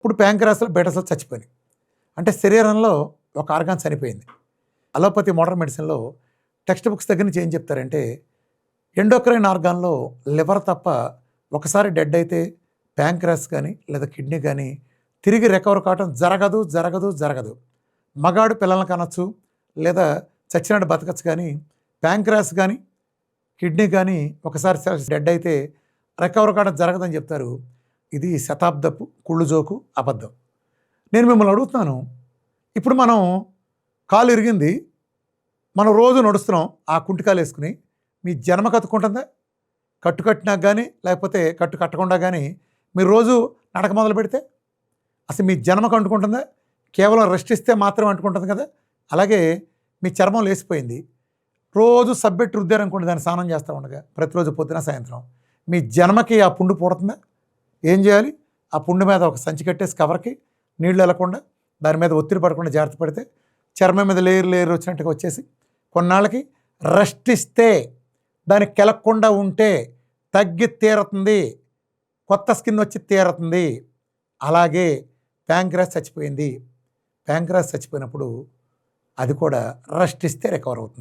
ఇప్పుడు ప్యాంక్రాస్లో బీటాసెల్స్ చచ్చిపోయినాయి. అంటే శరీరంలో ఒక ఆర్గాన్ చనిపోయింది. అలోపతి మోడర్న్ మెడిసిన్లో టెక్స్ట్ బుక్స్ దగ్గర నుంచి ఏం చెప్తారంటే ఎండోక్రైన్ ఆర్గాన్లో లివర్ తప్ప ఒకసారి డెడ్ అయితే ప్యాంక్రాస్ కానీ లేదా కిడ్నీ కానీ తిరిగి రికవర్ కావటం జరగదు. మగాడు పిల్లల్ని కనొచ్చు లేదా చచ్చినట్టు బతకచ్చు, కానీ ప్యాంక్రాస్ కానీ కిడ్నీ కానీ ఒకసారి డెడ్ అయితే రికవర్ కావడం జరగదని చెప్తారు. ఇది శతాబ్దపు కుళ్ళు జోకు, అబద్ధం. నేను మిమ్మల్ని అడుగుతున్నాను, ఇప్పుడు మనం కాలు ఇరిగింది, మనం రోజు నడుస్తున్నాం ఆ కుంటికాలు వేసుకుని, మీ జన్మ కట్టుకుంటుందా? కట్టు కట్టినాక కానీ లేకపోతే కట్టు కట్టకుండా కానీ మీరు రోజు నడక మొదలు పెడితే అసలు మీ జన్మకు అంటుకుంటుందా? కేవలం రెస్ట్ ఇస్తే మాత్రం అంటుకుంటుంది కదా. అలాగే మీ చర్మం లేసిపోయింది, రోజు సబ్బెట్టు రుద్దారనుకోండి, దాన్ని స్నానం చేస్తూ ఉండగా ప్రతిరోజు పొద్దున సాయంత్రం, మీ జన్మకి ఆ పుండు పుడుతుందా? ఏం చేయాలి? ఆ పుండు మీద ఒక సంచి కట్టేసి కవర్కి నీళ్ళు వెళ్లకుండా దాని మీద ఒత్తిడి పడకుండా జాగ్రత్త పడితే చర్మం మీద లేయర్ వచ్చినట్టుగా వచ్చేసి కొన్నాళ్ళకి రెస్ట్ ఇస్తే దానికి కెలక్కుండా ఉంటే తగ్గి తీరుతుంది, కొత్త స్కిన్ వచ్చి తీరుతుంది. అలాగే ప్యాంక్రాస్ చచ్చిపోయింది. ప్యాంక్రాస్ చచ్చిపోయినప్పుడు అది కూడా రెస్ట్ ఇస్తే రికవర్ అవుతుంది.